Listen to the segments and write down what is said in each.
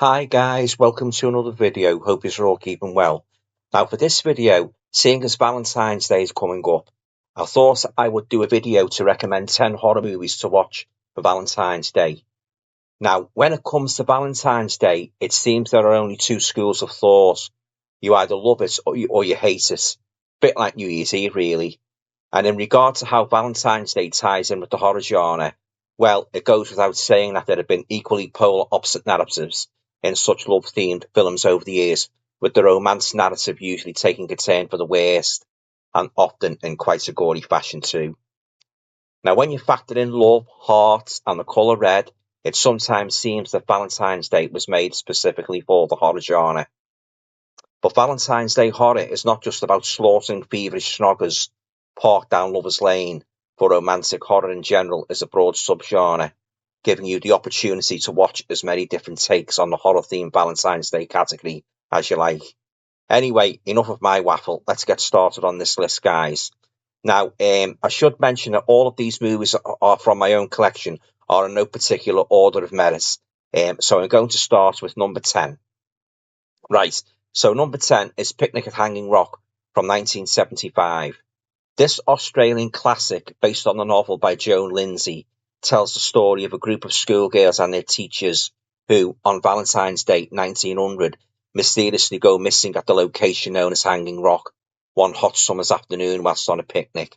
Hi guys, welcome to another video. Hope you're all keeping well. Now for this video, seeing as Valentine's Day is coming up, I thought I would do a video to recommend 10 horror movies to watch for Valentine's Day. Now, when it comes to Valentine's Day, it seems there are only two schools of thought. You either love it or you hate it. Bit like New Year's Eve, really. And in regard to how Valentine's Day ties in with the horror genre, well, it goes without saying that there have been equally polar opposite narratives in such love-themed films over the years, with the romance narrative usually taking a turn for the worst, and often in quite a gory fashion too. Now, when you factor in love, hearts, and the colour red, it sometimes seems that Valentine's Day was made specifically for the horror genre. But Valentine's Day horror is not just about slaughtering feverish snoggers parked down Lover's Lane, for romantic horror in general is a broad subgenre, giving you the opportunity to watch as many different takes on the horror-themed Valentine's Day category as you like. Anyway, enough of my waffle. Let's get started on this list, guys. Now, I should mention that all of these movies are from my own collection, are in no particular order of merit. So I'm going to start with number 10. Right, so number 10 is Picnic at Hanging Rock from 1975. This Australian classic, based on the novel by Joan Lindsay, tells the story of a group of schoolgirls and their teachers who, on Valentine's Day 1900, mysteriously go missing at the location known as Hanging Rock one hot summer's afternoon whilst on a picnic.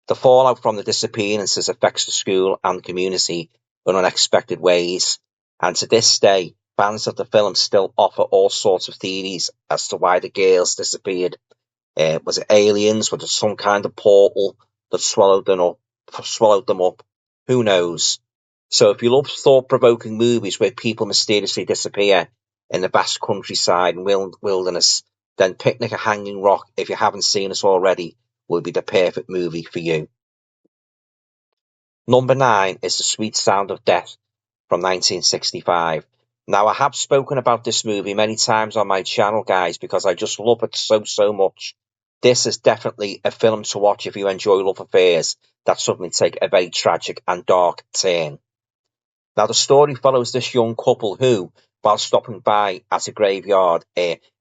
The fallout from the disappearances affects the school and community in unexpected ways, and to this day, fans of the film still offer all sorts of theories as to why the girls disappeared. Was it aliens? Was it some kind of portal that swallowed them up? Who knows? So if you love thought-provoking movies where people mysteriously disappear in the vast countryside and wilderness, then Picnic at Hanging Rock, if you haven't seen it already, will be the perfect movie for you. Number 9 is The Sweet Sound of Death from 1965. Now, I have spoken about this movie many times on my channel, guys, because I just love it so much. This is definitely a film to watch if you enjoy love affairs that suddenly take a very tragic and dark turn. Now, the story follows this young couple who, while stopping by at a graveyard,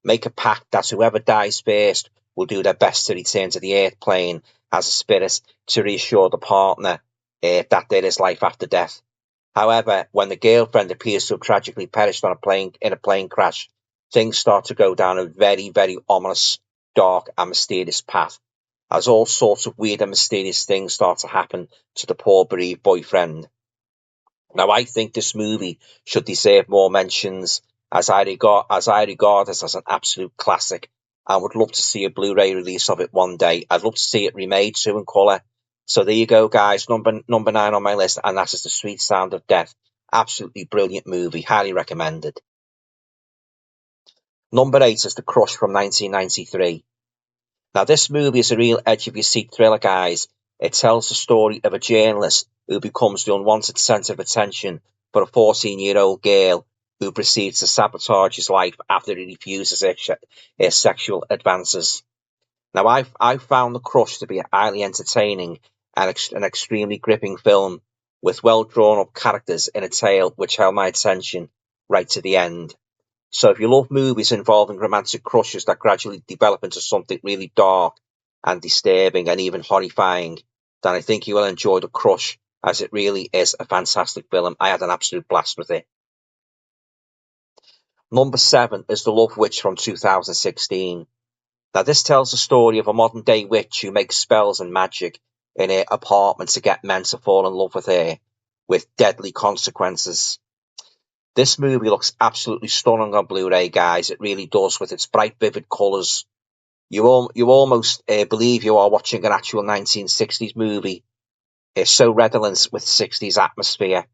make a pact that whoever dies first will do their best to return to the earth plane as a spirit to reassure the partner that there is life after death. However, when the girlfriend appears to have tragically perished in a plane crash, things start to go down a very ominous, dark and mysterious path, as all sorts of weird and mysterious things start to happen to the poor bereaved boyfriend. Now, I think this movie should deserve more mentions, as I regard it as an absolute classic. I would love to see a Blu-ray release of it one day. I'd love to see it remade too in colour. So there you go, guys. Number 9 on my list, and that is The Sweet Sound of Death. Absolutely brilliant movie. Highly recommended. Number 8 is The Crush from 1993. Now, this movie is a real edge-of-your-seat thriller, guys. It tells the story of a journalist who becomes the unwanted centre of attention for a 14-year-old girl who proceeds to sabotage his life after he refuses her sexual advances. Now, I've found The Crush to be a highly entertaining and an extremely gripping film with well-drawn-up characters in a tale which held my attention right to the end. So if you love movies involving romantic crushes that gradually develop into something really dark and disturbing and even horrifying, then I think you will enjoy The Crush, as it really is a fantastic film. I had an absolute blast with it. Number 7 is The Love Witch from 2016. Now, this tells the story of a modern-day witch who makes spells and magic in her apartment to get men to fall in love with her, with deadly consequences. This movie looks absolutely stunning on Blu-ray, guys. It really does, with its bright, vivid colours. You almost believe you are watching an actual 1960s movie. It's so redolent with 60s atmosphere.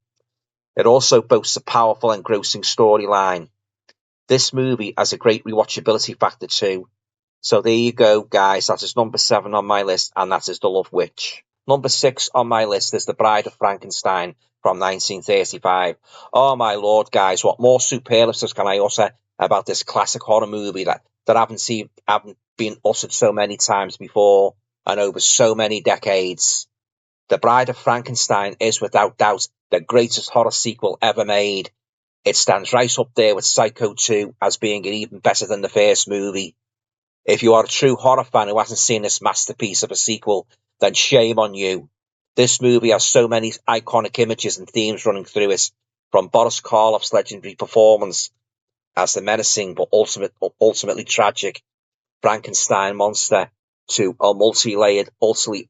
It also boasts a powerful, engrossing storyline. This movie has a great rewatchability factor too. So there you go, guys. That is number 7 on my list, and that is The Love Witch. Number 6 on my list is The Bride of Frankenstein from 1935. Oh my lord, guys, what more superlatives can I utter about this classic horror movie that haven't been uttered so many times before and over so many decades. The Bride of Frankenstein is without doubt the greatest horror sequel ever made. It stands right up there with Psycho 2 as being even better than the first movie. If you are a true horror fan who hasn't seen this masterpiece of a sequel, then shame on you. This movie has so many iconic images and themes running through it, from Boris Karloff's legendary performance as the menacing but ultimately tragic Frankenstein monster to a multi-layered, utterly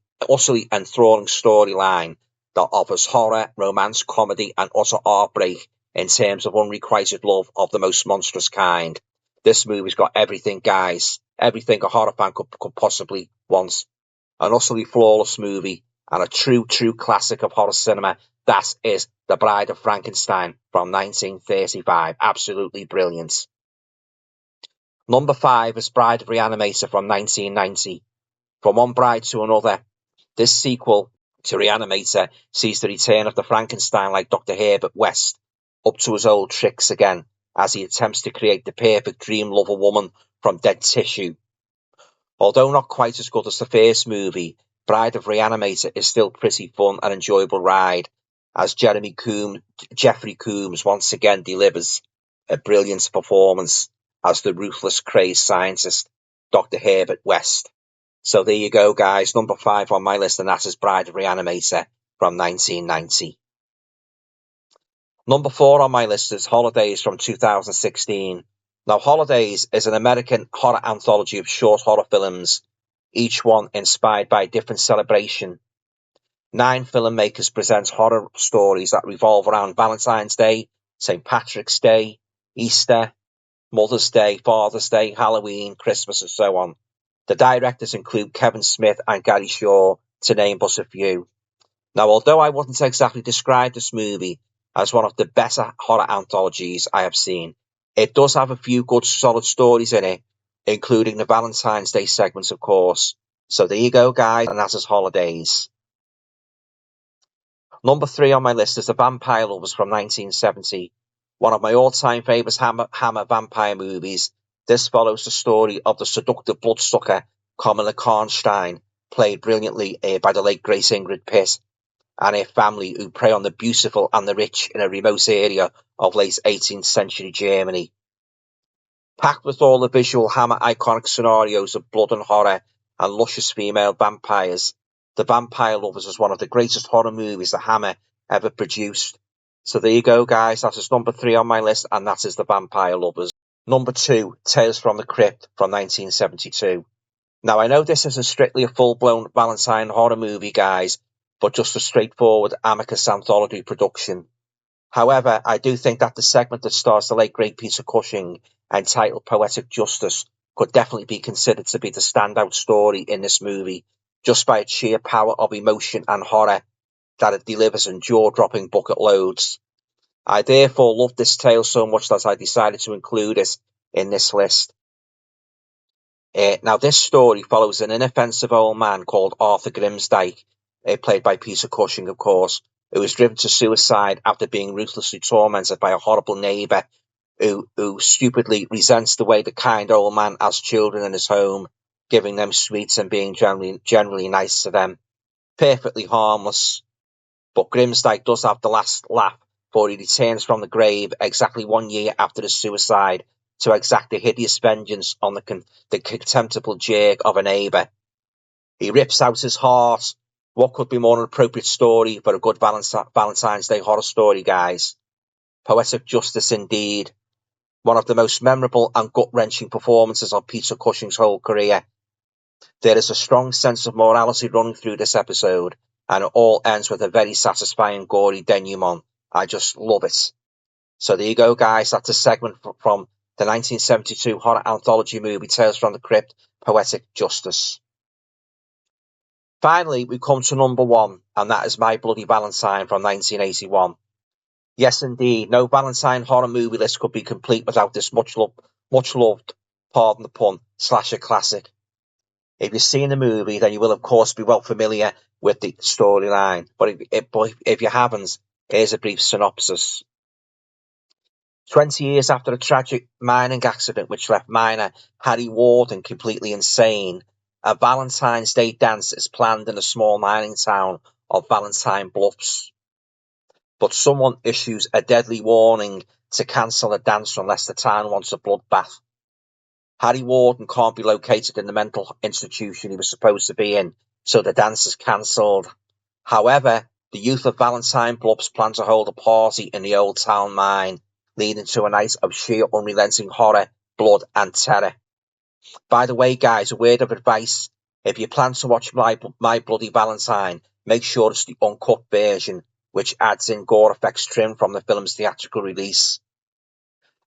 enthralling storyline that offers horror, romance, comedy, and utter heartbreak in terms of unrequited love of the most monstrous kind. This movie's got everything, guys. Everything a horror fan could possibly want. An utterly flawless movie and a true classic of horror cinema. That is The Bride of Frankenstein from 1935. Absolutely brilliant. Number 5 is Bride of Reanimator from 1990. From one bride to another, this sequel to Reanimator sees the return of the Frankenstein like Dr. Herbert West up to his old tricks again as he attempts to create the perfect dream lover woman from dead tissue. Although not quite as good as the first movie, Bride of Reanimator is still pretty fun and enjoyable ride as Jeffrey Combs once again delivers a brilliant performance as the ruthless, crazed scientist, Dr. Herbert West. So there you go, guys. Number 5 on my list, and that is Bride of Reanimator from 1990. Number 4 on my list is Holidays from 2016. Now, Holidays is an American horror anthology of short horror films, each one inspired by a different celebration. 9 filmmakers present horror stories that revolve around Valentine's Day, St. Patrick's Day, Easter, Mother's Day, Father's Day, Halloween, Christmas, and so on. The directors include Kevin Smith and Gary Shaw, to name but a few. Now, although I wouldn't exactly describe this movie as one of the better horror anthologies I have seen, it does have a few good solid stories in it, including the Valentine's Day segments, of course. So there you go, guys, and that is Holidays. Number 3 on my list is The Vampire Lovers from 1970. One of my all-time favourite Hammer vampire movies. This follows the story of the seductive bloodsucker Kamala Karnstein, played brilliantly by the late great Ingrid Pitt, and her family who prey on the beautiful and the rich in a remote area of late 18th century Germany. Packed with all the visual Hammer iconic scenarios of blood and horror and luscious female vampires, The Vampire Lovers is one of the greatest horror movies the Hammer ever produced. So there you go, guys. That is number 3 on my list, and that is The Vampire Lovers. Number 2, Tales from the Crypt from 1972. Now, I know this isn't strictly a full-blown Valentine horror movie, guys, but just a straightforward amicus anthology production. However, I do think that the segment that stars the late great Peter Cushing, entitled Poetic Justice, could definitely be considered to be the standout story in this movie, just by its sheer power of emotion and horror that it delivers in jaw-dropping bucket loads. I therefore loved this tale so much that I decided to include it in this list. Now, this story follows an inoffensive old man called Arthur Grimsdyke, played by Peter Cushing, of course, who is driven to suicide after being ruthlessly tormented by a horrible neighbour who stupidly resents the way the kind old man has children in his home, giving them sweets and being generally nice to them. Perfectly harmless. But Grimsdyke does have the last laugh, for he returns from the grave exactly 1 year after his suicide to exact a hideous vengeance on the contemptible jerk of a neighbour. He rips out his heart. What could be more an appropriate story for a good Valentine's Day horror story, guys? Poetic justice indeed. One of the most memorable and gut-wrenching performances of Peter Cushing's whole career. There is a strong sense of morality running through this episode, and it all ends with a very satisfying, gory denouement. I just love it. So there you go, guys. That's a segment from the 1972 horror anthology movie Tales from the Crypt, Poetic Justice. Finally, we come to number 1, and that is My Bloody Valentine from 1981. Yes, indeed, no Valentine horror movie list could be complete without this much loved, pardon the pun, slasher classic. If you've seen the movie, then you will, of course, be well familiar with the storyline. But if you haven't, here's a brief synopsis. 20 years after a tragic mining accident which left miner Harry Warden completely insane, a Valentine's Day dance is planned in the small mining town of Valentine Bluffs. But someone issues a deadly warning to cancel a dance unless the town wants a bloodbath. Harry Warden can't be located in the mental institution he was supposed to be in, so the dance is cancelled. However, the youth of Valentine Bluffs plan to hold a party in the old town mine, leading to a night of sheer unrelenting horror, blood and terror. By the way, guys, a word of advice. If you plan to watch My Bloody Valentine, make sure it's the uncut version, which adds in gore effects trim from the film's theatrical release.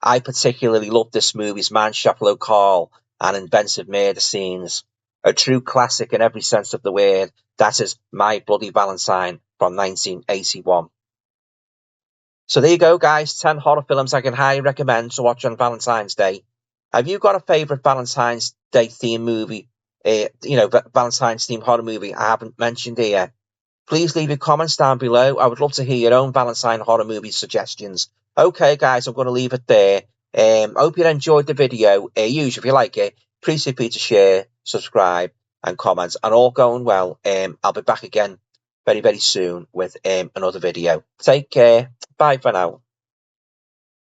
I particularly love this movie's man-shaft locale and inventive murder scenes. A true classic in every sense of the word. That is My Bloody Valentine from 1981. So there you go, guys. 10 horror films I can highly recommend to watch on Valentine's Day. Have you got a favourite Valentine's Day theme movie? Valentine's themed horror movie I haven't mentioned here. Please leave your comments down below. I would love to hear your own Valentine horror movie suggestions. Okay, guys, I'm going to leave it there. I hope you enjoyed the video. Usually, if you like it, please feel free to share, subscribe, and comment. And all going well, I'll be back again very, very soon with another video. Take care. Bye for now.